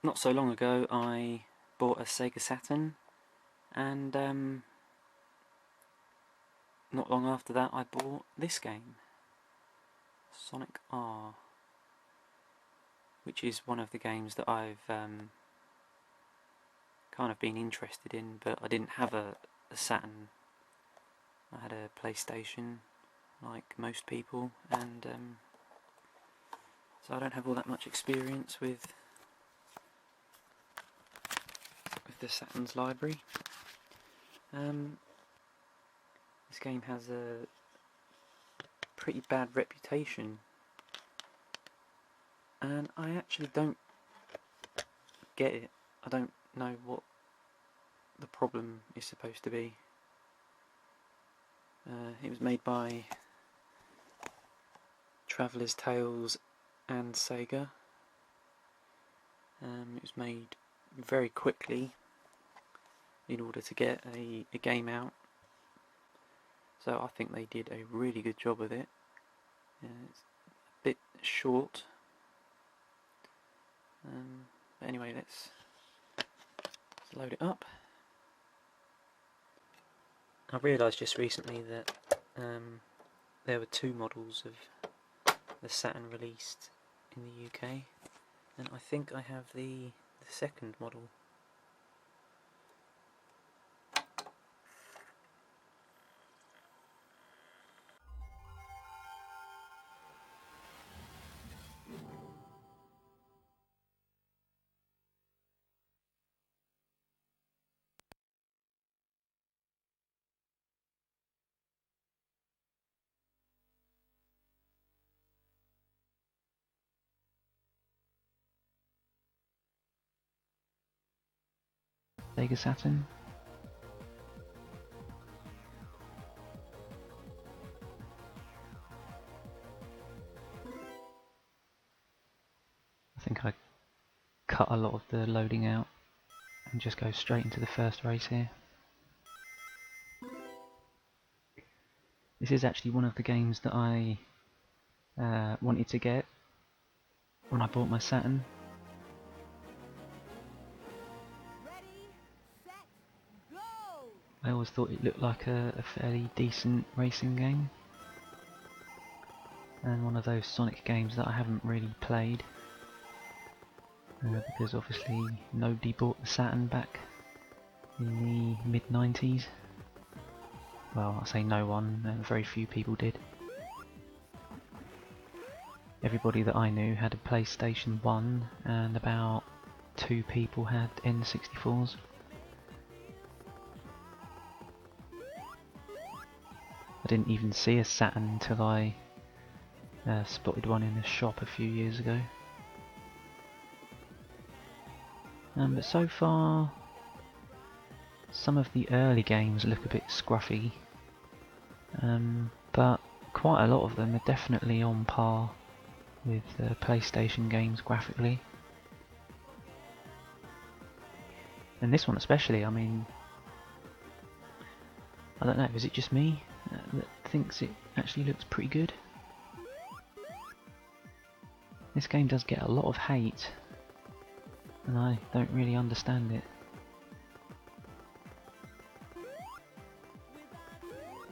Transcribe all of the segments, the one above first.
Not so long ago I bought a Sega Saturn, and not long after that I bought this game, Sonic R, which is one of the games that I've kind of been interested in, but I didn't have a Saturn. I had a PlayStation, like most people, and so I don't have all that much experience with the Saturn's library. This game has a pretty bad reputation, and I actually don't get it. I don't know what the problem is supposed to be. It was made by Traveller's Tales and Sega. It was made very quickly in order to get a game out, so I think they did a really good job with it. It's a bit short, but anyway, let's load it up. I realised just recently that there were two models of the Saturn released in the UK, and I think I have the second model. Sega Saturn. I think I cut a lot of the loading out and just go straight into the first race here. This is actually one of the games that I wanted to get when I bought my Saturn. I always thought it looked like a fairly decent racing game, and one of those Sonic games that I haven't really played, because obviously nobody bought the Saturn back in the mid-90s. Well, I say no one, very few people did. Everybody that I knew had a PlayStation 1, and about 2 people had N64s. I didn't even see a Saturn until I spotted one in a shop a few years ago. But so far, some of the early games look a bit scruffy, but quite a lot of them are definitely on par with PlayStation games graphically. And this one especially, I mean, I don't know, is it just me that thinks it actually looks pretty good? This game does get a lot of hate, and I don't really understand it.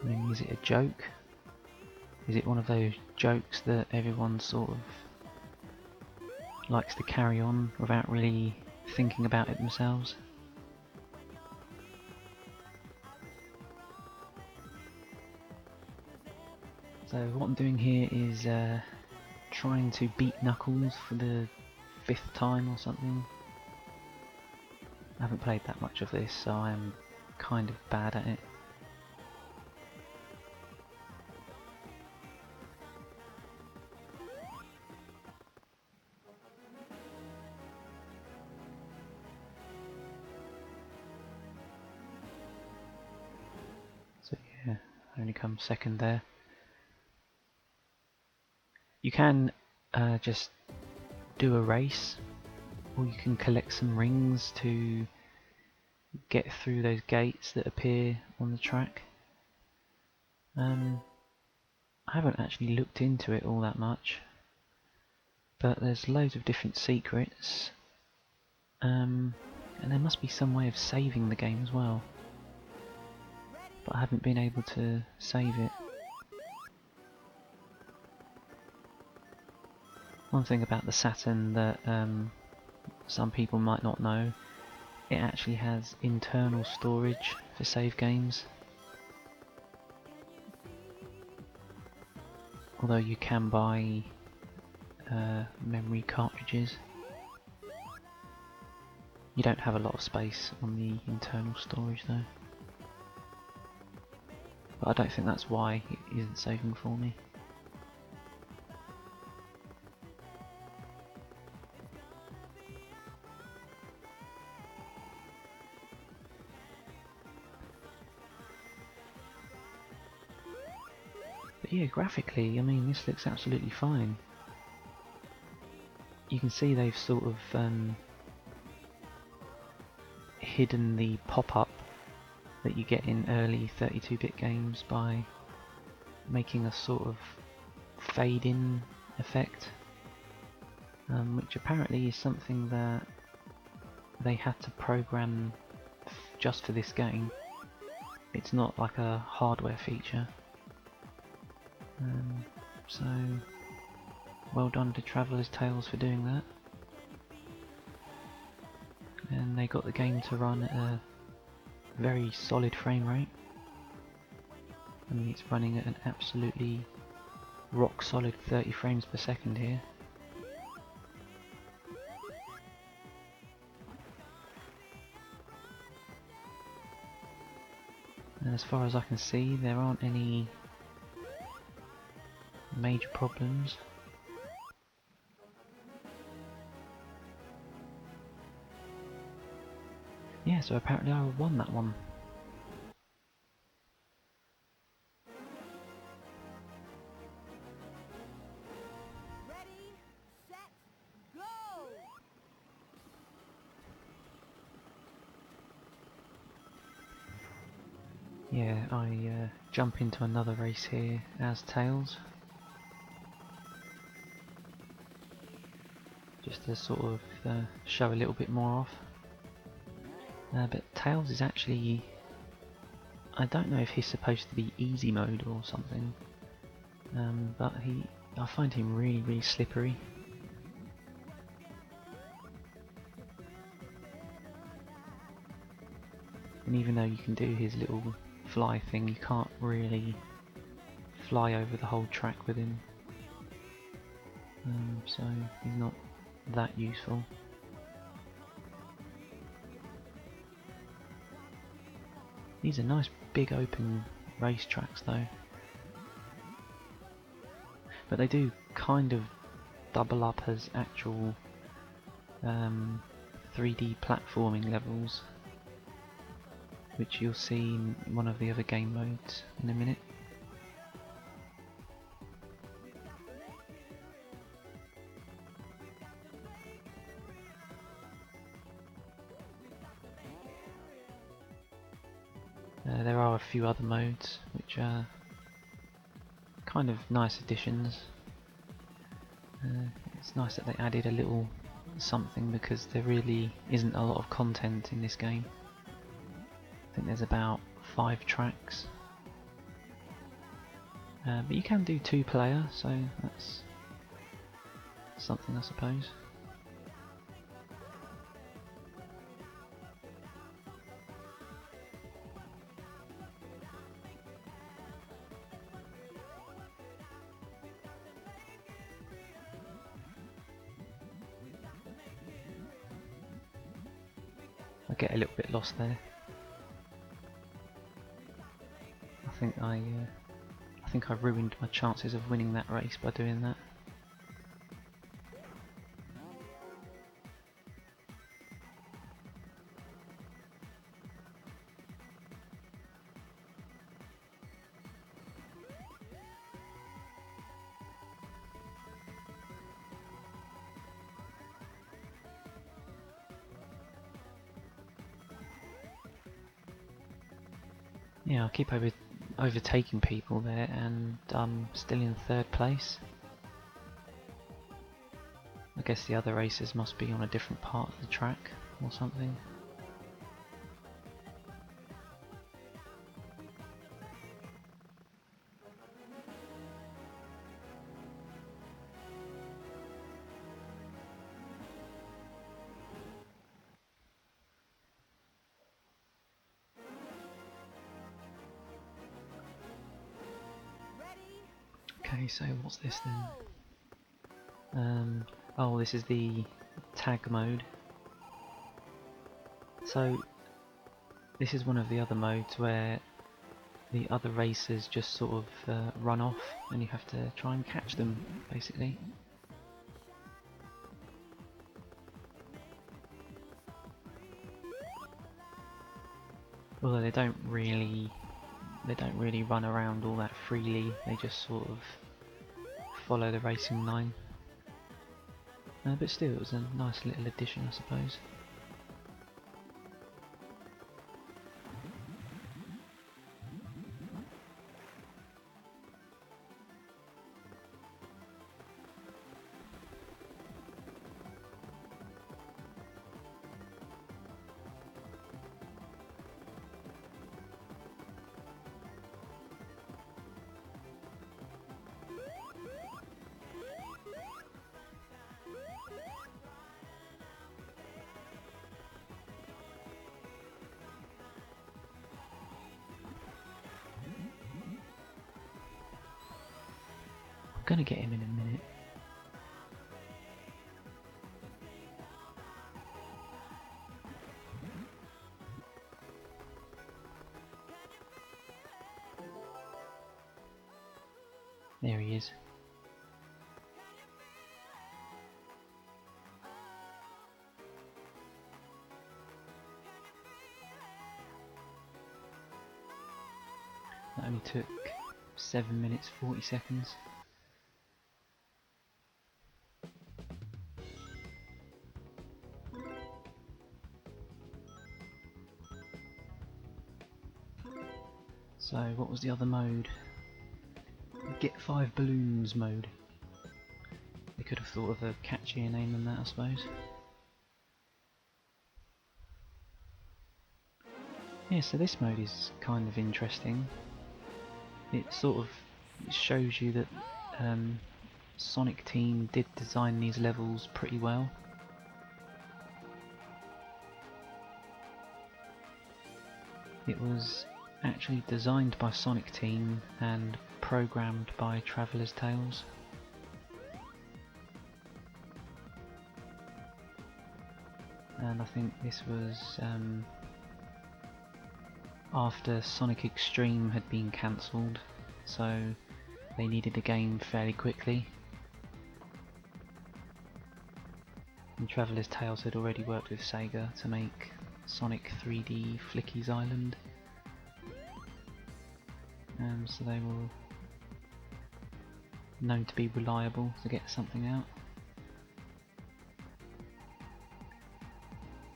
I mean, is it a joke? Is it one of those jokes that everyone sort of likes to carry on without really thinking about it themselves? So what I'm doing here is trying to beat Knuckles for the 5th time or something. I haven't played that much of this, so I'm kind of bad at it. So yeah, I only come second there. You can just do a race, or you can collect some rings to get through those gates that appear on the track. I haven't actually looked into it all that much, but there's loads of different secrets, And there must be some way of saving the game as well, but I haven't been able to save it. One thing about the Saturn that some people might not know, it actually has internal storage for save games. Although you can buy memory cartridges. You don't have a lot of space on the internal storage though. But I don't think that's why it isn't saving for me. But yeah, graphically, I mean, this looks absolutely fine. You can see they've sort of hidden the pop-up that you get in early 32-bit games by making a sort of fade-in effect, which apparently is something that they had to program just for this game. It's not like a hardware feature. So, well done to Traveller's Tales for doing that. And they got the game to run at a very solid frame rate. I mean, it's running at an absolutely rock solid 30 frames per second here. And as far as I can see, there aren't any major problems. Yeah, so apparently I won that one. Ready, set, go! Yeah, I jump into another race here as Tails. Just to sort of show a little bit more off. But Tails is actually... I don't know if he's supposed to be easy mode or something. But I find him really, really slippery. And even though you can do his little fly thing, you can't really fly over the whole track with him. So he's not that useful. These are nice big open racetracks though. But they do kind of double up as actual 3D platforming levels, which you'll see in one of the other game modes in a minute. There are a few other modes which are kind of nice additions. It's nice that they added a little something because there really isn't a lot of content in this game. I think there's about 5 tracks. But you can do 2-player, so that's something I suppose. I get a little bit lost there. I think I ruined my chances of winning that race by doing that. Yeah, I keep overtaking people there, and I'm still in 3rd place. I guess the other racers must be on a different part of the track. or something. Okay, so what's this then? Oh, this is the tag mode. So this is one of the other modes where the other racers just sort of run off and you have to try and catch them, basically. Although they don't really run around all that freely, they just sort of follow the racing line. But still, it was a nice little addition, I suppose. I'm gonna get him in a minute. There he is. That only took 7 minutes 40 seconds. So what was the other mode? Get 5 balloons mode. They could have thought of a catchier name than that, I suppose. Yeah, so this mode is kind of interesting. It sort of shows you that Sonic Team did design these levels pretty well. It was actually designed by Sonic Team and programmed by Traveller's Tales. And I think this was after Sonic Extreme had been cancelled, so they needed a game fairly quickly. And Traveller's Tales had already worked with Sega to make Sonic 3D Flicky's Island. So they were known to be reliable to get something out.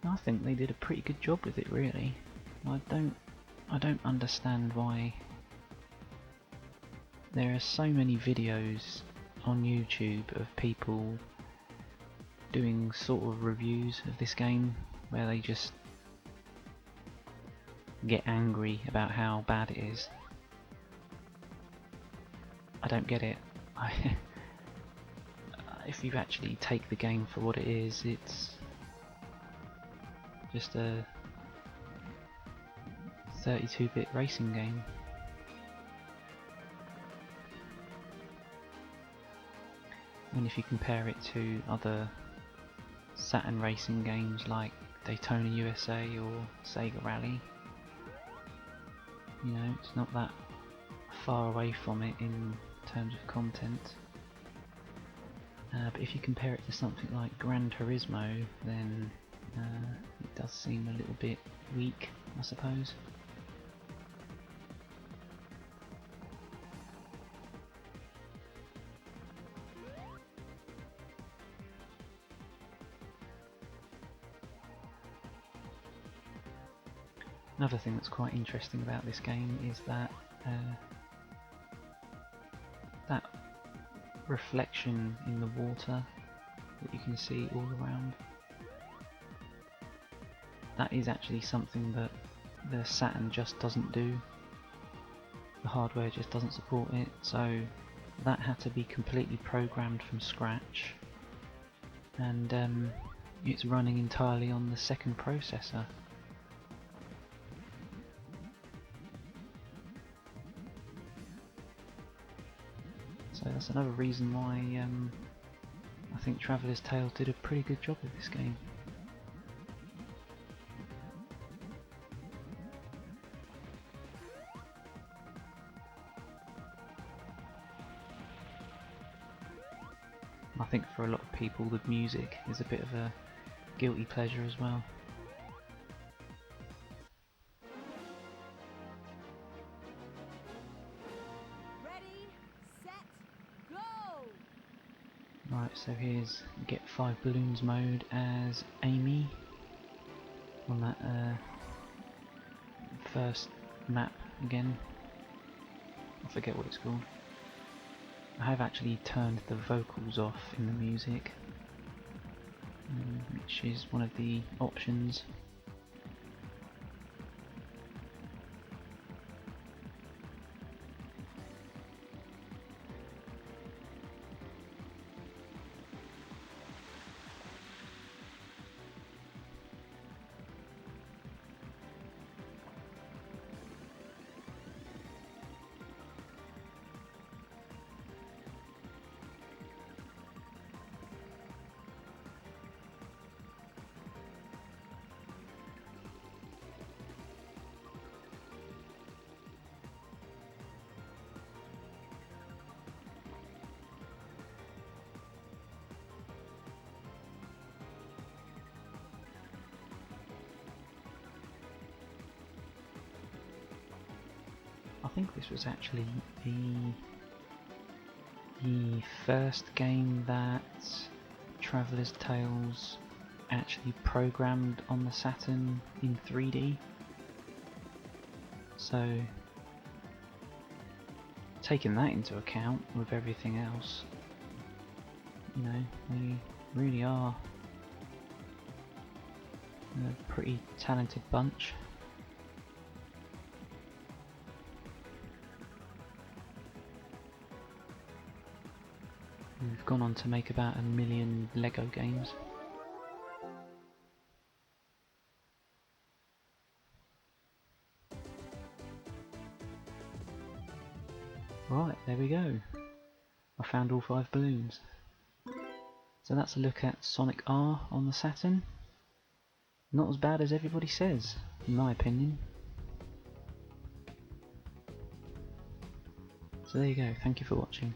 I think they did a pretty good job with it, really. I don't understand why there are so many videos on YouTube of people doing sort of reviews of this game where they just get angry about how bad it is. I don't get it. If you actually take the game for what it is, it's just a 32-bit racing game. And if you compare it to other Saturn racing games like Daytona USA or Sega Rally, you know, it's not that far away from it in terms of content. But if you compare it to something like Gran Turismo, then it does seem a little bit weak, I suppose. Another thing that's quite interesting about this game is that that reflection in the water that you can see all around. that is actually something that the Saturn just doesn't do. The hardware just doesn't support it, so that had to be completely programmed from scratch, and it's running entirely on the second processor. So that's another reason why I think Traveller's Tales did a pretty good job with this game. I think for a lot of people the music is a bit of a guilty pleasure as well. Ready, set, go! Right, so here's get 5 balloons mode as Amy on that first map again. I forget what it's called. I have actually turned the vocals off in the music, which is one of the options. I think this was actually the first game that Traveller's Tales actually programmed on the Saturn in 3D. So, taking that into account with everything else, you know, we really are a pretty talented bunch. We've gone on to make about 1 million Lego games. Right, there we go. I found all 5 balloons. So that's a look at Sonic R on the Saturn. Not as bad as everybody says, in my opinion. So there you go, thank you for watching.